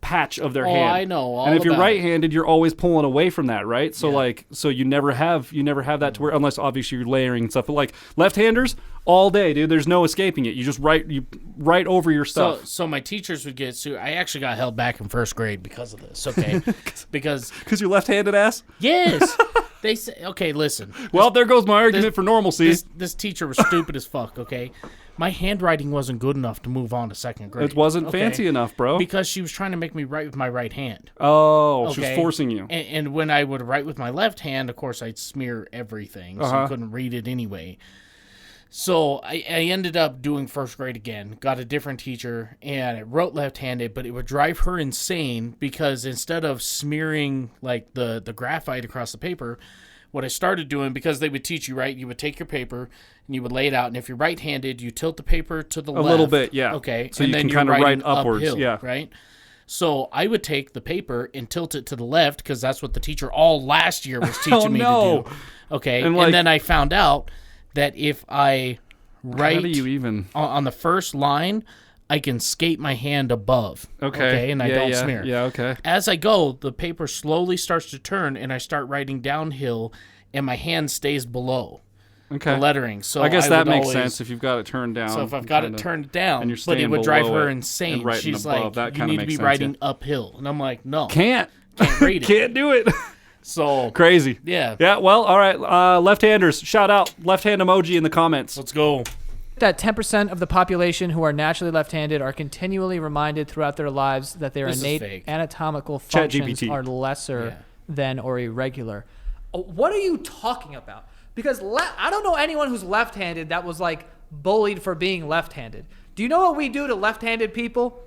Speaker 1: patch of their hand.
Speaker 2: I know.
Speaker 1: And if you're right-handed, you're always pulling away from that, right? So so you never have that to where, unless obviously you're layering and stuff. But like left-handers, all day, dude. There's no escaping it. You just write over your stuff.
Speaker 2: So my teachers would get sued. I actually got held back in first grade because of this. Okay, because
Speaker 1: you're left-handed ass.
Speaker 2: Yes. They say, okay, listen.
Speaker 1: Well, there goes my argument for normalcy.
Speaker 2: This teacher was stupid as fuck. Okay. My handwriting wasn't good enough to move on to second grade.
Speaker 1: It wasn't fancy enough, bro.
Speaker 2: Because she was trying to make me write with my right hand.
Speaker 1: Oh, she was forcing you.
Speaker 2: And when I would write with my left hand, of course, I'd smear everything, so I couldn't read it anyway. So I ended up doing first grade again, got a different teacher, and I wrote left-handed, but it would drive her insane because instead of smearing like the graphite across the paper, what I started doing, because they would teach you, right, you would take your paper and you would lay it out, and if you're right-handed, you tilt the paper to the left.
Speaker 1: A little bit, yeah.
Speaker 2: Okay.
Speaker 1: So and you can kind of write upwards,
Speaker 2: uphill,
Speaker 1: yeah.
Speaker 2: Right? So I would take the paper and tilt it to the left because that's what the teacher all last year was teaching me to do. Okay. And then I found out that if I write on the first line, I can skate my hand above. Okay. And I don't smear.
Speaker 1: Yeah, okay.
Speaker 2: As I go, the paper slowly starts to turn, and I start writing downhill, and my hand stays below the lettering. So
Speaker 1: I guess that makes sense if you've got it turned down.
Speaker 2: So if I've got it turned down,
Speaker 1: and you're
Speaker 2: but it would drive her insane. She's like, you need to be writing uphill. And I'm like, no.
Speaker 1: Can't
Speaker 2: read it.
Speaker 1: Can't do it.
Speaker 2: So
Speaker 1: crazy.
Speaker 2: Yeah.
Speaker 1: Yeah, well, all right. Left-handers, shout out. Left-hand emoji in the comments.
Speaker 2: Let's go.
Speaker 3: That 10% of the population who are naturally left-handed are continually reminded throughout their lives that their innate anatomical functions are lesser than or irregular. What are you talking about? Because I don't know anyone who's left-handed that was like bullied for being left-handed. Do you know what we do to left-handed people?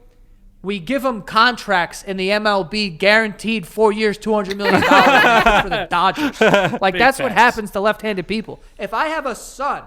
Speaker 3: We give them contracts in the MLB, guaranteed 4 years, $200 million for the Dodgers. Like, that's what happens to left-handed people. If I have a son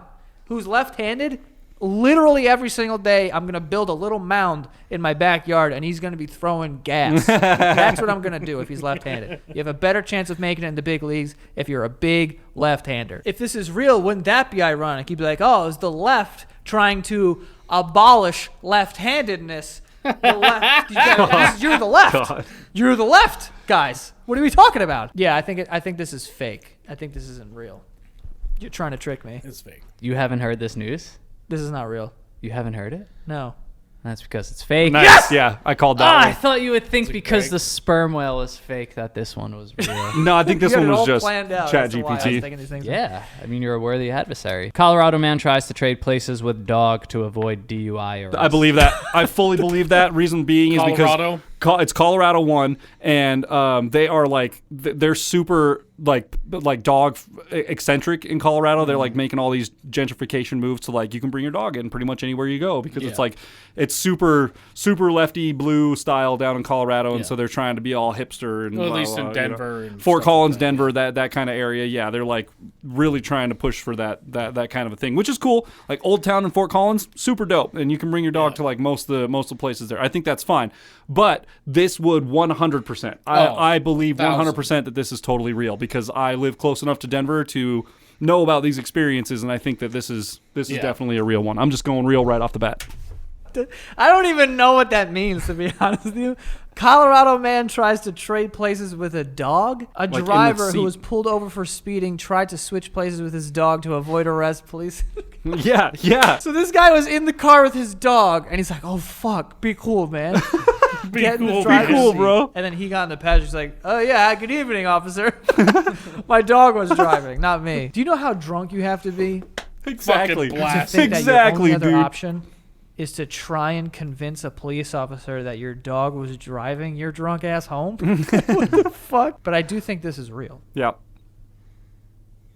Speaker 3: who's left-handed, literally every single day, I'm going to build a little mound in my backyard, and he's going to be throwing gas. That's what I'm going to do if he's left-handed. You have a better chance of making it in the big leagues if you're a big left-hander. If this is real, wouldn't that be ironic? You'd be like, oh, is the left trying to abolish left-handedness? The left. You're the left. God. You're the left, guys. What are we talking about? Yeah, I think this is fake. I think this isn't real. You're trying to trick me.
Speaker 2: It's fake.
Speaker 4: You haven't heard this news?
Speaker 3: This is not real.
Speaker 4: You haven't heard it?
Speaker 3: No.
Speaker 4: That's because it's fake.
Speaker 1: Nice. Yes! Yeah, I called that one.
Speaker 4: I thought you would think because the sperm whale was fake that this one was real.
Speaker 1: No, I think this one was just ChatGPT.
Speaker 4: Yeah, I mean, you're a worthy adversary. Colorado man tries to trade places with dog to avoid DUI arrest.
Speaker 1: I believe that. I fully believe that. Reason being is because it's Colorado 1, and they are like they're super like dog eccentric in Colorado. They're like making all these gentrification moves to like you can bring your dog in pretty much anywhere you go because it's like it's super lefty blue style down in Colorado, and so they're trying to be all hipster and
Speaker 2: at least in Denver,
Speaker 1: and Fort Collins, Denver, that kind of area. Yeah, they're like really trying to push for that kind of a thing, which is cool. Like Old Town in Fort Collins, super dope, and you can bring your dog to like most of the places there. I think that's fine, but this would 100%. I believe 100% that this is totally real because I live close enough to Denver to know about these experiences, and I think that this is definitely a real one. I'm just going real right off the bat.
Speaker 3: I don't even know what that means, to be honest with you. Colorado man tries to trade places with a dog. A driver who was pulled over for speeding tried to switch places with his dog to avoid arrest. Police.
Speaker 1: Yeah.
Speaker 3: So this guy was in the car with his dog, and he's like, "Oh fuck, be cool, man.
Speaker 1: Be cool, bro."
Speaker 3: And then he got in the passenger. He's like, "Oh yeah, good evening, officer. My dog was driving, not me." Do you know how drunk you have to be?
Speaker 1: Exactly.
Speaker 3: To think that your only other option is to try and convince a police officer that your dog was driving your drunk ass home? What the fuck? But I do think this is real.
Speaker 1: Yeah.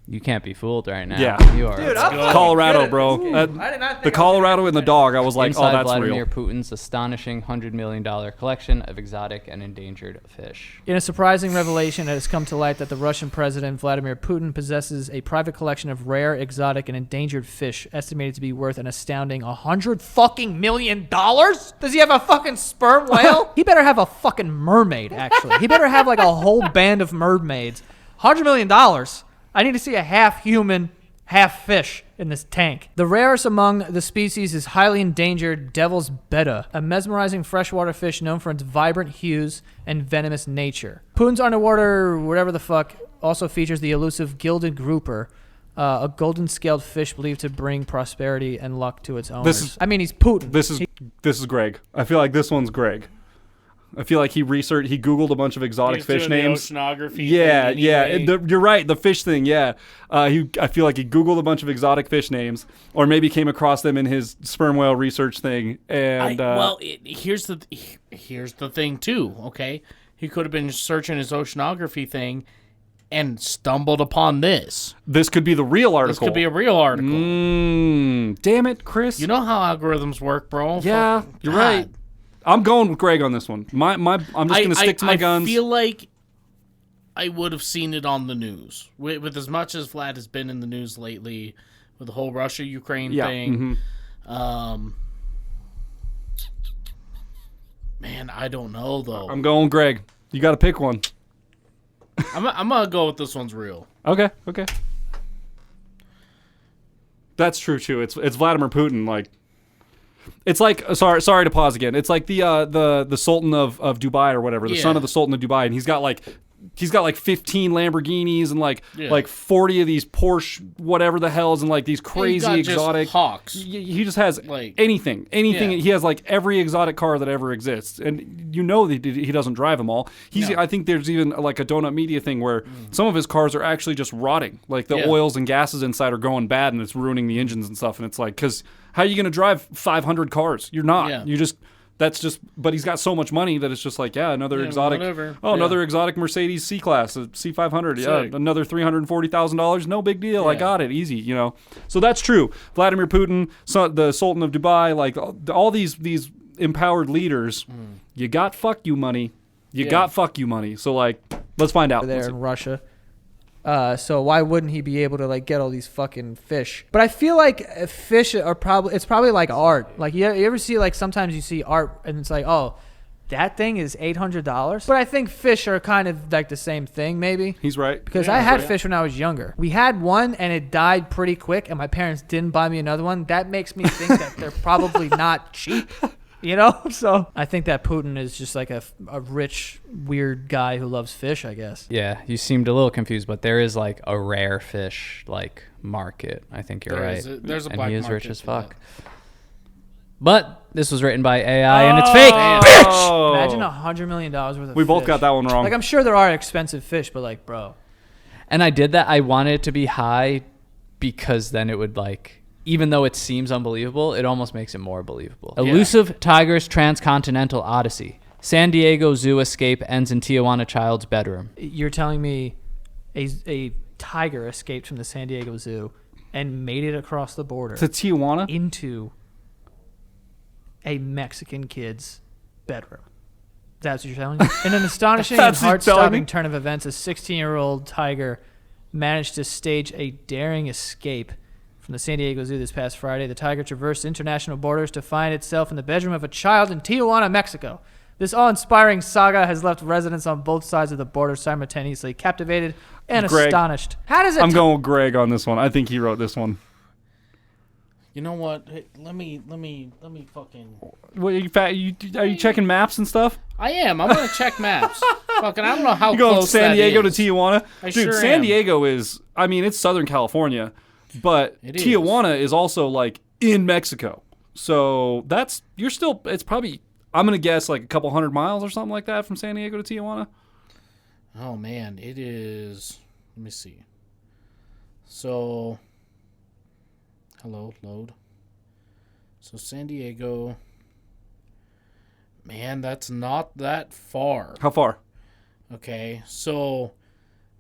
Speaker 4: You can't be fooled right now.
Speaker 1: Yeah.
Speaker 4: You are.
Speaker 3: Dude,
Speaker 1: Colorado, bro.
Speaker 3: I did not think
Speaker 1: The Colorado and the dog, I was like,
Speaker 4: Inside
Speaker 1: oh, that's
Speaker 4: Vladimir
Speaker 1: real.
Speaker 4: Putin's astonishing $100 million collection of exotic and endangered fish.
Speaker 3: In a surprising revelation, it has come to light that the Russian President Vladimir Putin possesses a private collection of rare, exotic, and endangered fish, estimated to be worth an astounding $100 million. Does he have a fucking sperm whale? He better have a fucking mermaid. Actually, he better have like a whole band of mermaids. $100 million. I need to see a half human, half fish in this tank. The rarest among the species is highly endangered devil's betta, a mesmerizing freshwater fish known for its vibrant hues and venomous nature. Putin's underwater, whatever the fuck, also features the elusive gilded grouper, a golden scaled fish believed to bring prosperity and luck to its owners. He's Putin.
Speaker 1: This is Greg. I feel like this one's Greg. I feel like he Googled a bunch of exotic fish names.
Speaker 2: The oceanography
Speaker 1: yeah,
Speaker 2: thing
Speaker 1: yeah. You're right. The fish thing, yeah. I feel like he Googled a bunch of exotic fish names, or maybe came across them in his sperm whale research thing. And
Speaker 2: here's the thing too. Okay, he could have been searching his oceanography thing and stumbled upon this.
Speaker 1: This could be the real article.
Speaker 2: This could be a real article.
Speaker 1: Damn it, Chris.
Speaker 2: You know how algorithms work, bro.
Speaker 1: Yeah, you're right. I'm going with Greg on this one. I'm just going to stick to my guns.
Speaker 2: I feel like I would have seen it on the news. With as much as Vlad has been in the news lately, with the whole Russia-Ukraine thing. Mm-hmm. Man, I don't know, though.
Speaker 1: I'm going Greg. You got to pick one.
Speaker 2: I'm going to go with this one's real.
Speaker 1: Okay. That's true, too. It's Vladimir Putin, like... It's like sorry to pause again. It's like the Sultan of Dubai or whatever, the son of the Sultan of Dubai, and he's got like 15 Lamborghinis and like 40 of these Porsche whatever the hells and like these crazy exotic
Speaker 2: hawks.
Speaker 1: He just has like anything. Yeah. He has like every exotic car that ever exists, and you know that he doesn't drive them all. I think there's even like a Donut Media thing where some of his cars are actually just rotting, like the oils and gases inside are going bad and it's ruining the engines and stuff. And it's like, because how are you going to drive 500 cars? You're not. Yeah. But he's got so much money that it's just like, another exotic. Whatever. Another exotic Mercedes C-Class, a C500. Yeah, another $340,000. No big deal. Yeah. I got it. Easy, So that's true. Vladimir Putin, the Sultan of Dubai, like all these empowered leaders, you got fuck you money. Got fuck you money. So like, let's find out.
Speaker 3: There in Russia. So why wouldn't he be able to like get all these fucking fish? But I feel like fish are probably like art. Like you ever see like sometimes you see art and it's like, oh, that thing is $800. But I think fish are kind of like the same thing, maybe.
Speaker 1: He's right.
Speaker 3: Because I had fish when I was younger. We had one and it died pretty quick, and my parents didn't buy me another one. That makes me think that they're probably not cheap. So I think that Putin is just like a rich, weird guy who loves fish, I guess.
Speaker 4: Yeah, you seemed a little confused, but there is like a rare fish like market. I think you're right.
Speaker 2: There's a black market.
Speaker 4: And he is rich as fuck. But this was written by AI and it's fake.
Speaker 3: Bitch! Imagine $100 million worth of fish.
Speaker 1: We both got that one wrong.
Speaker 3: Like, I'm sure there are expensive fish, but like, bro.
Speaker 4: And I did that. I wanted it to be high because then it would like... Even though it seems unbelievable, it almost makes it more believable. Yeah. Elusive tiger's transcontinental odyssey. San Diego zoo escape ends in Tijuana child's bedroom.
Speaker 3: You're telling me a tiger escaped from the San Diego zoo and made it across the border
Speaker 1: to Tijuana
Speaker 3: into a Mexican kid's bedroom. That's what you're telling me? In an astonishing and heart-stopping turn of events, a 16-year-old tiger managed to stage a daring escape from the San Diego Zoo this past Friday. The tiger traversed international borders to find itself in the bedroom of a child in Tijuana, Mexico. This awe-inspiring saga has left residents on both sides of the border simultaneously captivated and astonished. How does it?
Speaker 1: I'm going with Greg on this one. I think he wrote this one.
Speaker 2: You know what? Hey, let me fucking.
Speaker 1: What, are you checking maps and stuff?
Speaker 2: I am. I'm gonna check maps. Fucking, I don't know how
Speaker 1: you going
Speaker 2: close
Speaker 1: from San Diego
Speaker 2: to
Speaker 1: Tijuana.
Speaker 2: I
Speaker 1: Dude,
Speaker 2: sure
Speaker 1: San
Speaker 2: am.
Speaker 1: Diego is. I mean, it's Southern California. But Tijuana is also like in Mexico. So it's probably, I'm going to guess like a couple 100 miles or something like that from San Diego to Tijuana.
Speaker 2: Oh man, it is. Let me see. So, hello, load. So San Diego, man, that's not that far.
Speaker 1: How far?
Speaker 2: Okay, so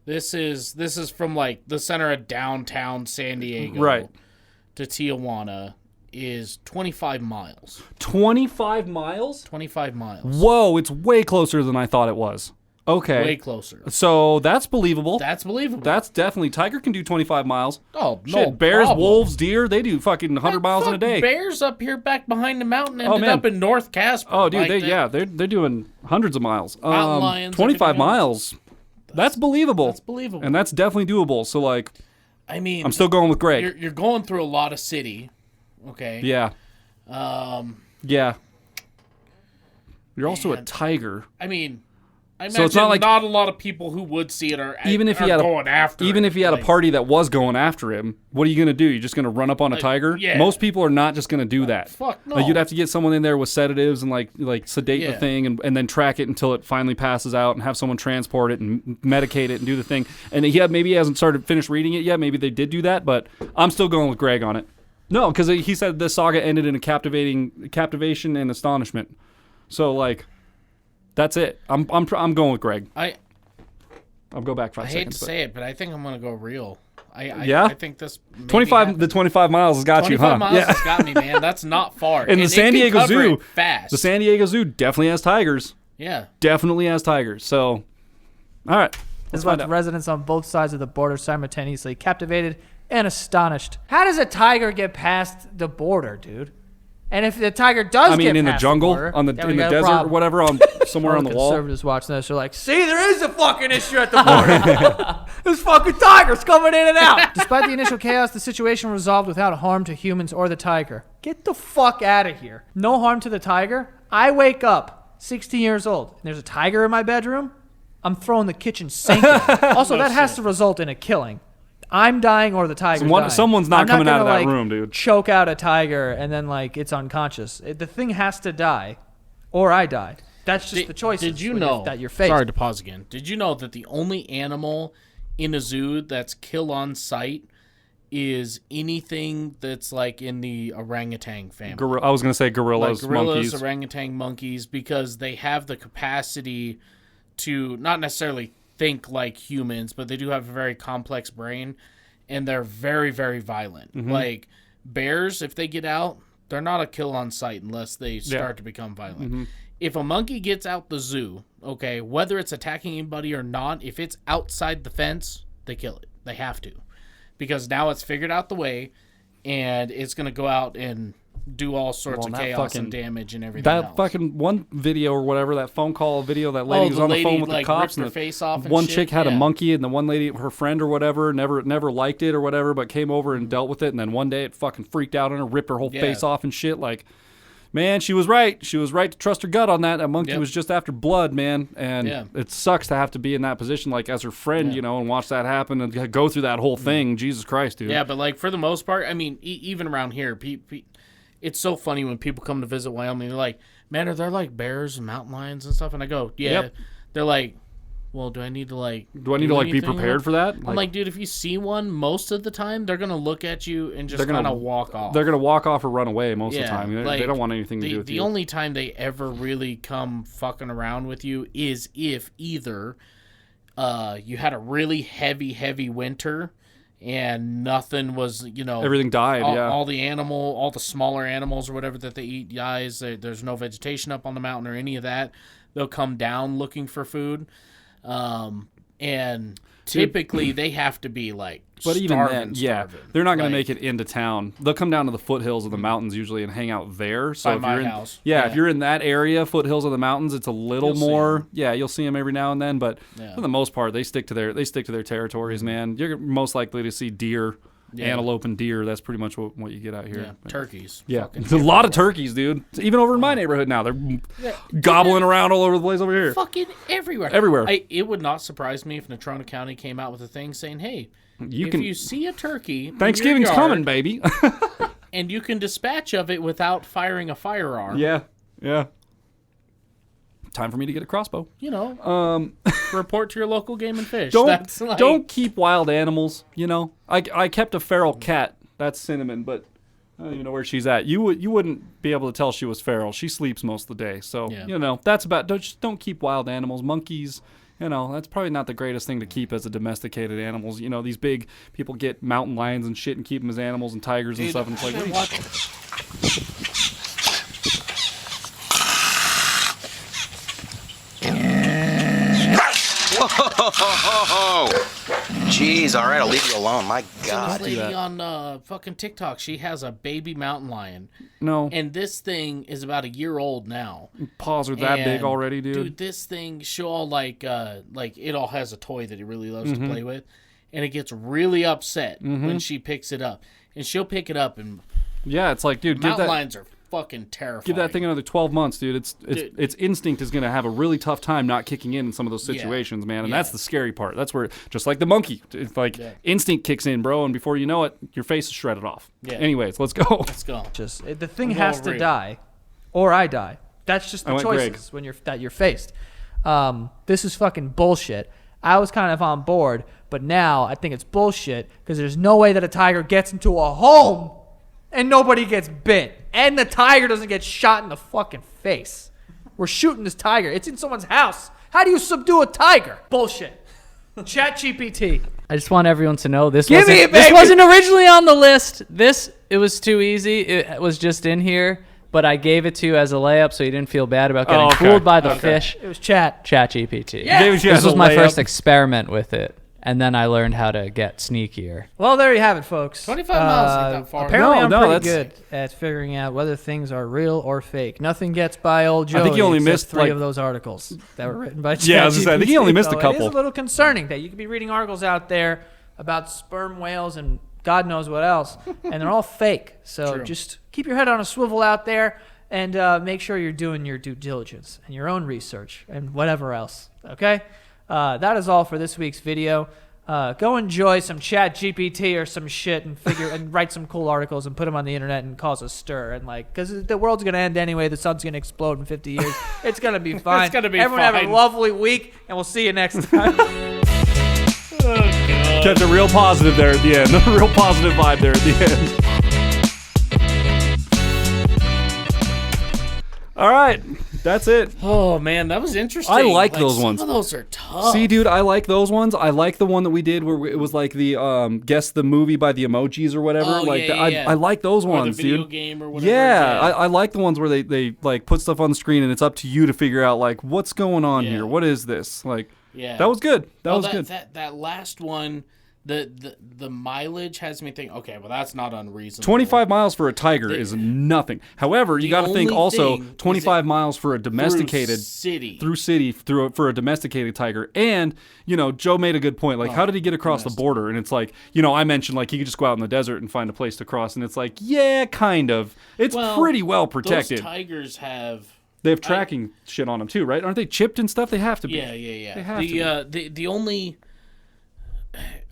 Speaker 2: This is from like the center of downtown San Diego,
Speaker 1: right,
Speaker 2: to Tijuana is 25 miles.
Speaker 1: 25 miles?
Speaker 2: 25 miles.
Speaker 1: Whoa, it's way closer than I thought it was. Okay.
Speaker 2: Way closer.
Speaker 1: So that's believable.
Speaker 2: That's believable.
Speaker 1: That's definitely. Tiger can do 25 miles.
Speaker 2: Oh, no
Speaker 1: shit, bears,
Speaker 2: problem.
Speaker 1: wolves, deer, they do fucking 100 miles in a day.
Speaker 2: Bears up here back behind the mountain ended up in North Casper.
Speaker 1: Oh, dude, they're doing hundreds of miles.
Speaker 2: Mountain lions.
Speaker 1: 25 miles. That's believable.
Speaker 2: That's believable.
Speaker 1: And that's definitely doable. So, like,
Speaker 2: I mean,
Speaker 1: I'm still going with Greg.
Speaker 2: You're going through a lot of city. Okay.
Speaker 1: Yeah. Yeah. You're
Speaker 2: man,
Speaker 1: also a tiger.
Speaker 2: I mean, I imagine
Speaker 1: so it's not like
Speaker 2: not a lot of people who would see it are
Speaker 1: even if he had
Speaker 2: going after
Speaker 1: even
Speaker 2: it.
Speaker 1: if he had a party that was going after him, what are you gonna do? You're just gonna run up on a tiger?
Speaker 2: Yeah.
Speaker 1: Most people are not just gonna do that.
Speaker 2: Fuck no.
Speaker 1: Like, you'd have to get someone in there with sedatives and like sedate the thing and then track it until it finally passes out and have someone transport it and medicate it and do the thing. And maybe he hasn't finished reading it yet. Maybe they did do that, but I'm still going with Greg on it. No, because he said the saga ended in a captivation and astonishment. So like. That's it. I'm going with Greg. I'll go back 5 seconds.
Speaker 2: I hate to say it, but I think I'm gonna go real.
Speaker 1: I
Speaker 2: think this
Speaker 1: 25. The 25 miles has got you, huh?
Speaker 2: 25 miles has got me, man. That's not far.
Speaker 1: And the San Diego Zoo,
Speaker 2: fast.
Speaker 1: The San Diego Zoo definitely has tigers.
Speaker 2: Yeah,
Speaker 1: definitely has tigers. So, all right.
Speaker 3: This is about residents on both sides of the border simultaneously captivated and astonished. How does a tiger get past the border, dude? And if the tiger does get
Speaker 1: in
Speaker 3: past
Speaker 1: the jungle,
Speaker 3: the border,
Speaker 1: in the desert or whatever, somewhere on the wall.
Speaker 3: Conservatives watching this are like, see, there is a fucking issue at the border. There's fucking tigers coming in and out. Despite the initial chaos, the situation resolved without harm to humans or the tiger. Get the fuck out of here. No harm to the tiger? I wake up, 16 years old, and there's a tiger in my bedroom? I'm throwing the kitchen sink in. Also, that has to result in a killing. I'm dying or the tiger's dying.
Speaker 1: Someone's not coming out of that room, dude.
Speaker 3: Choke out a tiger and then it's unconscious. The thing has to die, or I die. That's just the choice.
Speaker 2: Did you know
Speaker 3: that you're faced?
Speaker 2: Sorry to pause again. Did you know that the only animal in a zoo that's kill on sight is anything that's like in the orangutan family?
Speaker 1: I was gonna say gorillas, monkeys,
Speaker 2: orangutan, monkeys, because they have the capacity to not necessarily think like humans, but they do have a very complex brain, and they're very, very violent. Mm-hmm. Like bears, if they get out, they're not a kill on sight unless they start to become violent. Mm-hmm. If a monkey gets out the zoo, okay, whether it's attacking anybody or not, if it's outside the fence, they kill it. They have to, because now it's figured out the way, and it's going to go out and do all sorts of chaos and damage and everything else.
Speaker 1: That fucking one video or whatever, that phone call video, that lady was on the phone with the cops, and
Speaker 2: her face off and
Speaker 1: one chick had a monkey, and the one lady, her friend or whatever, never liked it or whatever, but came over and dealt with it, and then one day it fucking freaked out on her, ripped her whole face off and shit. Like, man, she was right. She was right to trust her gut on that. That monkey was just after blood, man, and it sucks to have to be in that position, like as her friend, and watch that happen and go through that whole thing. Jesus Christ, dude.
Speaker 2: Yeah, but like for the most part, I mean, even around here, it's so funny when people come to visit Wyoming. They're like, man, are there like bears and mountain lions and stuff? And I go, yeah. Yep. They're like, well, do I need to
Speaker 1: be prepared for that?
Speaker 2: I'm like, dude, if you see one, most of the time they're gonna look at you and just kind of walk off.
Speaker 1: They're gonna walk off or run away most of the time. They don't want anything to do with you.
Speaker 2: The only time they ever really come fucking around with you is if either you had a really heavy winter and nothing was,
Speaker 1: everything died.
Speaker 2: All the smaller animals or whatever that they eat dies. There's no vegetation up on the mountain or any of that. They'll come down looking for food, and typically they have to be like.
Speaker 1: But even then, they're not going to make it into town. They'll come down to the foothills of the mountains usually and hang out there. So
Speaker 2: if you're house.
Speaker 1: If you're in that area, foothills of the mountains, it's a little more. Yeah, you'll see them every now and then, but for the most part, they stick to their territories, man. You're most likely to see deer, antelope, and deer. That's pretty much what you get out here.
Speaker 2: Yeah, turkeys.
Speaker 1: Yeah, there's a lot of turkeys, dude. Even over in my neighborhood now, they're gobbling around all over the place over here.
Speaker 2: Fucking everywhere.
Speaker 1: Everywhere.
Speaker 2: It would not surprise me if Natrona County came out with a thing saying, "Hey, if you see a turkey,
Speaker 1: Thanksgiving's coming, baby,"
Speaker 2: and you can dispatch of it without firing a firearm.
Speaker 1: Yeah. Time for me to get a crossbow.
Speaker 2: Report to your local game and fish.
Speaker 1: Don't keep wild animals. I kept a feral cat. That's Cinnamon, but I don't even know where she's at. You wouldn't be able to tell she was feral. She sleeps most of the day, so that's about. Don't keep wild animals, monkeys. that's probably not the greatest thing to keep as a domesticated animals. These big people get mountain lions and shit and keep them as animals and tigers and stuff. And it's like,
Speaker 5: Whoa! Jeez, all right, I'll leave you alone. My God.
Speaker 2: This lady on fucking TikTok, she has a baby mountain lion.
Speaker 1: No.
Speaker 2: And this thing is about a year old now.
Speaker 1: Paws are that big already, dude.
Speaker 2: Dude, this thing, she'll all like it all has a toy that he really loves to play with, and it gets really upset when she picks it up, and she'll pick it up and.
Speaker 1: Yeah, it's like, dude,
Speaker 2: mountain lions are fucking terrifying.
Speaker 1: Give that thing another 12 months, dude. Its instinct is going to have a really tough time not kicking in some of those situations, man. And that's the scary part. That's where, just like the monkey, it's like instinct kicks in, bro, and before you know it, your face is shredded off. Yeah. Anyways, let's go.
Speaker 2: Let's go.
Speaker 3: Just the thing has to die, or I die. That's just the choices when you're faced. This is fucking bullshit. I was kind of on board, but now I think it's bullshit because there's no way that a tiger gets into a home and nobody gets bit. And the tiger doesn't get shot in the fucking face. We're shooting this tiger. It's in someone's house. How do you subdue a tiger? Bullshit. ChatGPT.
Speaker 4: I just want everyone to know this wasn't originally on the list. It was too easy. It was just in here. But I gave it to you as a layup so you didn't feel bad about getting fooled by the fish.
Speaker 3: It was ChatGPT.
Speaker 4: Yeah. This was my first experiment with it. And then I learned how to get sneakier.
Speaker 3: Well, there you have it, folks.
Speaker 2: 25 miles ain't that far.
Speaker 3: Apparently, I'm pretty good at figuring out whether things are real or fake. Nothing gets by old Joey.
Speaker 1: I think you only missed
Speaker 3: three of those articles that were written by ChatGPT.
Speaker 1: Yeah, I was gonna say, I think you only missed a couple.
Speaker 3: It is a little concerning that you could be reading articles out there about sperm whales and God knows what else, and they're all fake. So just keep your head on a swivel out there and make sure you're doing your due diligence and your own research and whatever else. Okay? That is all for this week's video. Go enjoy some ChatGPT or some shit and write some cool articles and put them on the internet and cause a stir and because the world's gonna end anyway. The sun's gonna explode in 50 years. It's gonna be fine.
Speaker 2: It's gonna be
Speaker 3: Everyone
Speaker 2: fine.
Speaker 3: have a lovely week, and we'll see you next time.
Speaker 1: Kept a real positive there at the end. A real positive vibe there at the end. All right. That's it.
Speaker 2: Oh, man, that was interesting.
Speaker 1: I like those ones.
Speaker 2: Some of those are tough.
Speaker 1: See, dude, I like those ones. I like the one that we did where it was like the guess the movie by the emojis or whatever. I like those ones,
Speaker 2: the video
Speaker 1: dude.
Speaker 2: Game or whatever.
Speaker 1: Yeah, I like the ones where they like put stuff on the screen and it's up to you to figure out like what's going on here. What is this? Like, that was good. That was good.
Speaker 2: That last one. The mileage has me think, okay, well, that's not unreasonable.
Speaker 1: 25 miles for a tiger is nothing. However, you got to think also 25 miles for a domesticated for a domesticated tiger. And, Joe made a good point. Like, how did he get across the border? And it's like, I mentioned like he could just go out in the desert and find a place to cross. And it's like, yeah, kind of. It's pretty well protected.
Speaker 2: Those tigers have...
Speaker 1: They have tracking shit on them too, right? Aren't they chipped and stuff? They have to be.
Speaker 2: Yeah.
Speaker 1: They have to be.
Speaker 2: The only...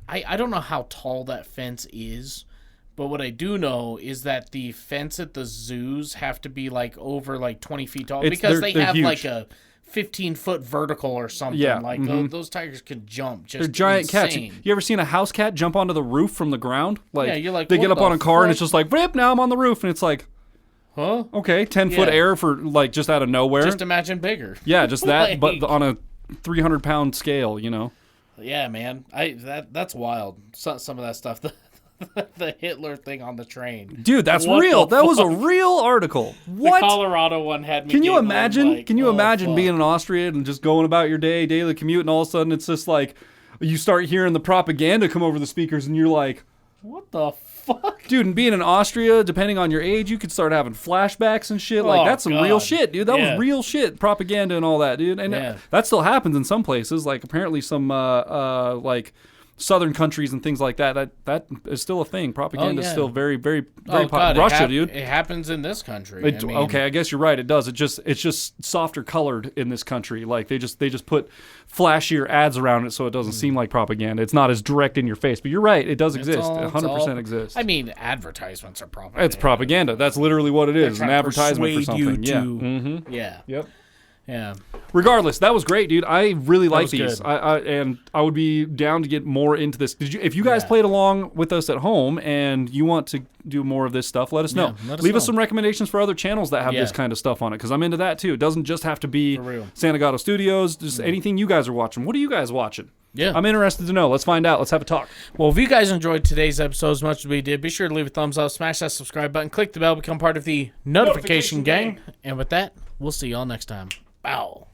Speaker 2: I don't know how tall that fence is, but what I do know is that the fence at the zoos have to be like over like 20 feet tall because they have huge. Like a 15-foot vertical or something. Yeah. Like those tigers can jump. They're
Speaker 1: giant cats. You ever seen a house cat jump onto the roof from the ground? Like, you're like, they get up on a car and it's just like, rip, now I'm on the roof. And it's like, huh? Okay, 10-foot air for like just out of nowhere.
Speaker 2: Just imagine bigger.
Speaker 1: Yeah, just that, but on a 300-pound scale,
Speaker 2: Yeah, man. That's wild. Some of that stuff. The Hitler thing on the train.
Speaker 1: Dude, that's real. That was a real article. What?
Speaker 2: The Colorado one had me.
Speaker 1: Can you imagine? Can you imagine being in Austria and just going about your daily commute, and all of a sudden it's just like you start hearing the propaganda come over the speakers, and you're like,
Speaker 2: what the fuck?
Speaker 1: Dude, and being in Austria, depending on your age, you could start having flashbacks and shit. Like, that's some real shit, dude. That was real shit. Propaganda and all that, dude. And that still happens in some places. Like, apparently some, like, southern countries and things like that is still a thing. Propaganda is still very, very, very popular. Russia, dude.
Speaker 2: It happens in this country.
Speaker 1: Okay, I guess you're right. It does. It's just softer colored in this country. Like they just put flashier ads around it so it doesn't seem like propaganda. It's not as direct in your face. But you're right. It does exist. 100% exists.
Speaker 2: I mean, advertisements are propaganda.
Speaker 1: It's propaganda. That's literally what it is. An advertisement for something.
Speaker 2: Yeah.
Speaker 1: Yep.
Speaker 2: Yeah.
Speaker 1: Regardless, that was great, dude. I really like these. And I would be down to get more into this. If you guys played along with us at home and you want to do more of this stuff, let us know. Leave us some recommendations for other channels that have this kind of stuff on it, because I'm into that too. It doesn't just have to be Santagato Studios. Just anything you guys are watching. What are you guys watching?
Speaker 2: Yeah.
Speaker 1: I'm interested to know. Let's find out. Let's have a talk.
Speaker 2: Well, if you guys enjoyed today's episode as much as we did, be sure to leave a thumbs up, smash that subscribe button, click the bell, become part of the notification gang. And with that, we'll see y'all next time. Bow.